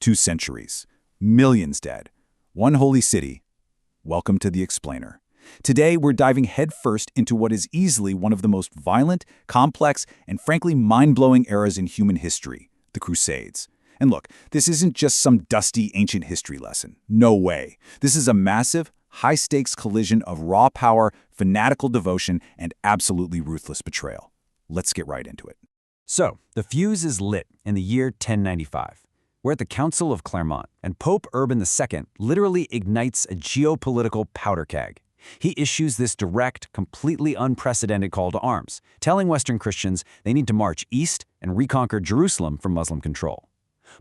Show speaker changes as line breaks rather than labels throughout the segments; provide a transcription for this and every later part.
2 centuries, millions dead, one holy city. Welcome to The Explainer. Today, we're diving headfirst into what is easily one of the most violent, complex, and frankly mind-blowing eras in human history, the Crusades. And look, this isn't just some dusty ancient history lesson. No way. This is a massive, high-stakes collision of raw power, fanatical devotion, and absolutely ruthless betrayal. Let's get right into it.
So, the fuse is lit in the year 1095. We're at the Council of Clermont, and Pope Urban II literally ignites a geopolitical powder keg. He issues this direct, completely unprecedented call to arms, telling Western Christians they need to march east and reconquer Jerusalem from Muslim control.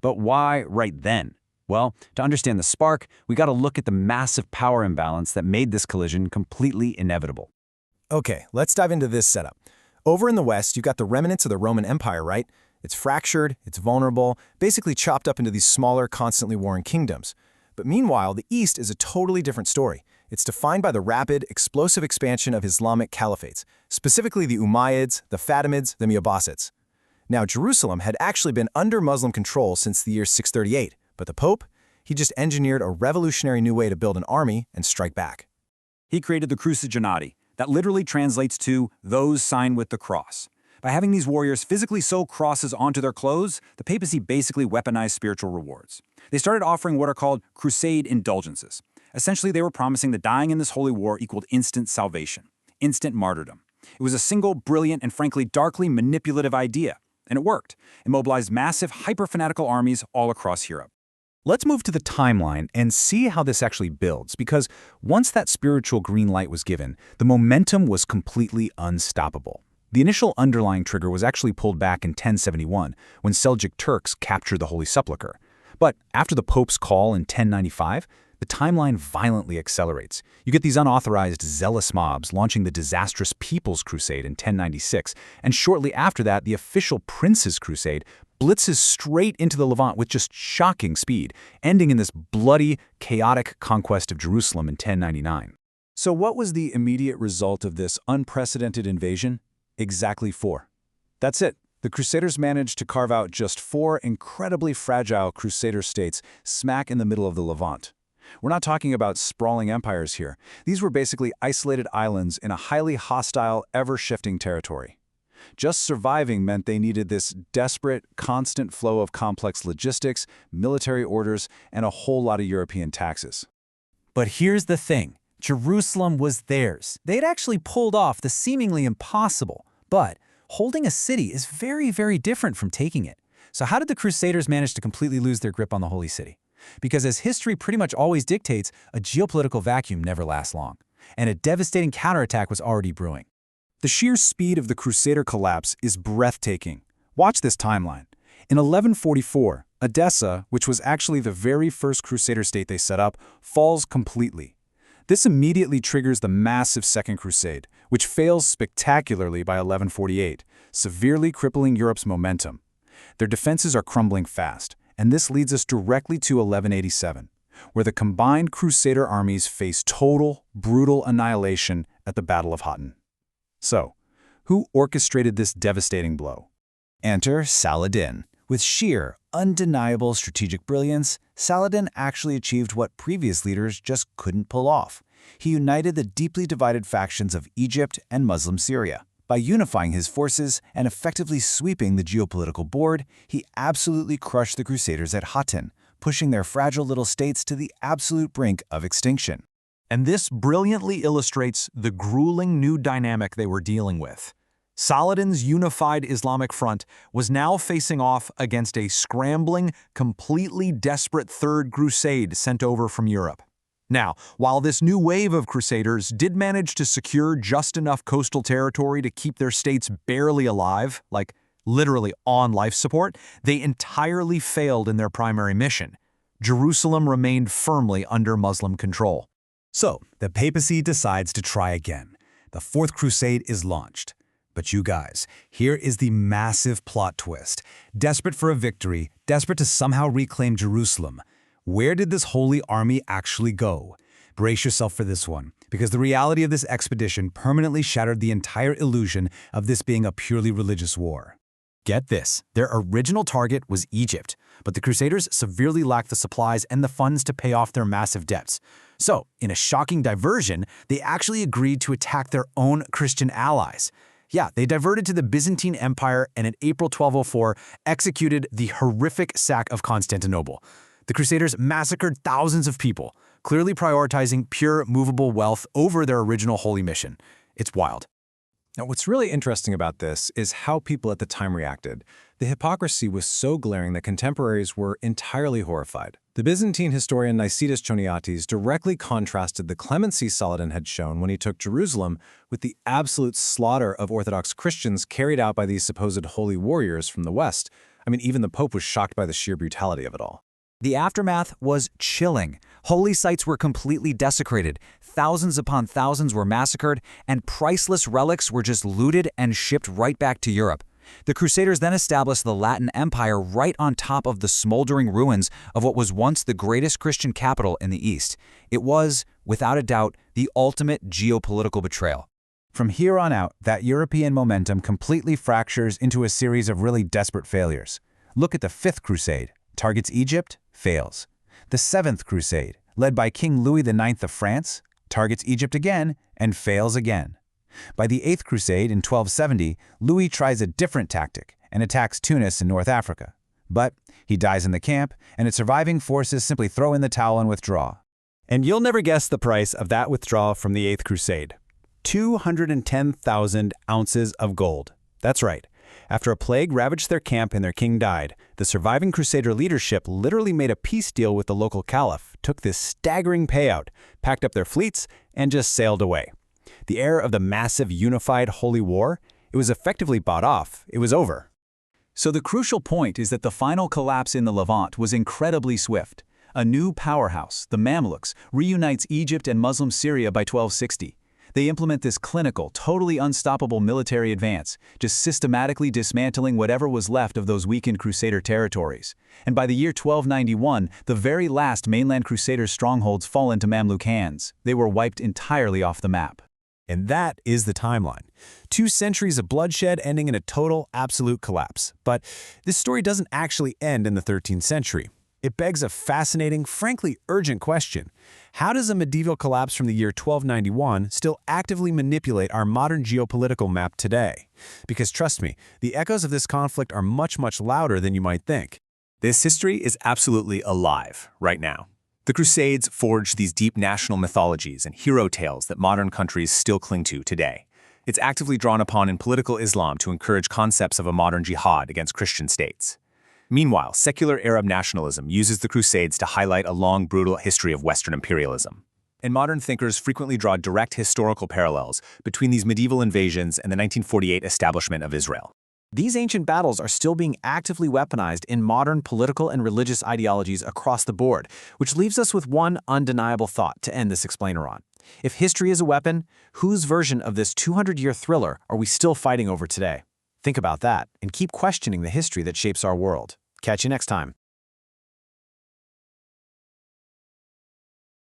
But why right then? Well, to understand the spark, we got to look at the massive power imbalance that made this collision completely inevitable.
Okay, let's dive into this setup. Over in the West, you've got the remnants of the Roman Empire, right? It's fractured, it's vulnerable, basically chopped up into these smaller, constantly warring kingdoms. But meanwhile, the East is a totally different story. It's defined by the rapid, explosive expansion of Islamic caliphates, specifically the Umayyads, the Fatimids, the Abbasids. Now, Jerusalem had actually been under Muslim control since the year 638, but the Pope, he just engineered a revolutionary new way to build an army and strike back.
He created the Crusade, that literally translates to those signed with the cross. By having these warriors physically sew crosses onto their clothes, the papacy basically weaponized spiritual rewards. They started offering what are called Crusade indulgences. Essentially, they were promising that dying in this holy war equaled instant salvation, instant martyrdom. It was a single, brilliant, and frankly darkly manipulative idea, and it worked. It mobilized massive, hyper-fanatical armies all across Europe.
Let's move to the timeline and see how this actually builds, because once that spiritual green light was given, the momentum was completely unstoppable. The initial underlying trigger was actually pulled back in 1071, when Seljuk Turks captured the Holy Sepulchre. But after the Pope's call in 1095, the timeline violently accelerates. You get these unauthorized, zealous mobs launching the disastrous People's Crusade in 1096, and shortly after that, the official Prince's Crusade blitzes straight into the Levant with just shocking speed, ending in this bloody, chaotic conquest of Jerusalem in 1099.
So what was the immediate result of this unprecedented invasion? Exactly 4. That's it. The Crusaders managed to carve out just 4 incredibly fragile Crusader states smack in the middle of the Levant. We're not talking about sprawling empires here. These were basically isolated islands in a highly hostile, ever-shifting territory. Just surviving meant they needed this desperate, constant flow of complex logistics, military orders, and a whole lot of European taxes.
But here's the thing. Jerusalem was theirs. They'd actually pulled off the seemingly impossible. But holding a city is very, very different from taking it. So how did the Crusaders manage to completely lose their grip on the Holy City? Because as history pretty much always dictates, a geopolitical vacuum never lasts long. And a devastating counterattack was already brewing.
The sheer speed of the Crusader collapse is breathtaking. Watch this timeline. In 1144, Edessa, which was actually the very first Crusader state they set up, falls completely. This immediately triggers the massive Second Crusade, which fails spectacularly by 1148, severely crippling Europe's momentum. Their defenses are crumbling fast, and this leads us directly to 1187, where the combined Crusader armies face total, brutal annihilation at the Battle of Hattin. So, who orchestrated this devastating blow?
Enter Saladin. With sheer, undeniable strategic brilliance, Saladin actually achieved what previous leaders just couldn't pull off. He united the deeply divided factions of Egypt and Muslim Syria. By unifying his forces and effectively sweeping the geopolitical board, he absolutely crushed the Crusaders at Hattin, pushing their fragile little states to the absolute brink of extinction.
And this brilliantly illustrates the grueling new dynamic they were dealing with. Saladin's unified Islamic front was now facing off against a scrambling, completely desperate Third Crusade sent over from Europe. Now, while this new wave of Crusaders did manage to secure just enough coastal territory to keep their states barely alive, like literally on life support, they entirely failed in their primary mission. Jerusalem remained firmly under Muslim control.
So, the papacy decides to try again. The Fourth Crusade is launched. But you guys, here is the massive plot twist. Desperate for a victory, desperate to somehow reclaim Jerusalem, where did this holy army actually go? Brace yourself for this one, because the reality of this expedition permanently shattered the entire illusion of this being a purely religious war. Get this, their original target was Egypt,
but the Crusaders severely lacked the supplies and the funds to pay off their massive debts. So, in a shocking diversion, they actually agreed to attack their own Christian allies. Yeah, they diverted to the Byzantine Empire and in April 1204 executed the horrific sack of Constantinople. The Crusaders massacred thousands of people, clearly prioritizing pure, movable wealth over their original holy mission. It's wild.
Now, what's really interesting about this is how people at the time reacted. The hypocrisy was so glaring that contemporaries were entirely horrified. The Byzantine historian Nicetas Choniates directly contrasted the clemency Saladin had shown when he took Jerusalem with the absolute slaughter of Orthodox Christians carried out by these supposed holy warriors from the West. I mean, even the Pope was shocked by the sheer brutality of it all.
The aftermath was chilling. Holy sites were completely desecrated, thousands upon thousands were massacred, and priceless relics were just looted and shipped right back to Europe. The Crusaders then established the Latin Empire right on top of the smoldering ruins of what was once the greatest Christian capital in the East. It was, without a doubt, the ultimate geopolitical betrayal.
From here on out, that European momentum completely fractures into a series of really desperate failures. Look at the Fifth Crusade. Targets Egypt, fails. The Seventh Crusade, led by King Louis IX of France, targets Egypt again and fails again. By the Eighth Crusade in 1270, Louis tries a different tactic and attacks Tunis in North Africa. But he dies in the camp, and its surviving forces simply throw in the towel and withdraw.
And you'll never guess the price of that withdrawal from the Eighth Crusade. 210,000 ounces of gold. That's right. After a plague ravaged their camp and their king died, the surviving Crusader leadership literally made a peace deal with the local caliph, took this staggering payout, packed up their fleets, and just sailed away. The era of the massive unified holy war, it was effectively bought off. It was over.
So the crucial point is that the final collapse in the Levant was incredibly swift. A new powerhouse, the Mamluks, reunites Egypt and Muslim Syria by 1260. They implement this clinical, totally unstoppable military advance, just systematically dismantling whatever was left of those weakened Crusader territories. And by the year 1291, the very last mainland Crusader strongholds fall into Mamluk hands. They were wiped entirely off the map.
And that is the timeline. 2 centuries of bloodshed ending in a total, absolute collapse. But this story doesn't actually end in the 13th century. It begs a fascinating, frankly urgent question. How does a medieval collapse from the year 1291 still actively manipulate our modern geopolitical map today? Because trust me, the echoes of this conflict are much, much louder than you might think.
This history is absolutely alive right now. The Crusades forged these deep national mythologies and hero tales that modern countries still cling to today. It's actively drawn upon in political Islam to encourage concepts of a modern jihad against Christian states. Meanwhile, secular Arab nationalism uses the Crusades to highlight a long, brutal history of Western imperialism. And modern thinkers frequently draw direct historical parallels between these medieval invasions and the 1948 establishment of Israel.
These ancient battles are still being actively weaponized in modern political and religious ideologies across the board, which leaves us with one undeniable thought to end this explainer on. If history is a weapon, whose version of this 200-year thriller are we still fighting over today? Think about that and keep questioning the history that shapes our world. Catch you next time.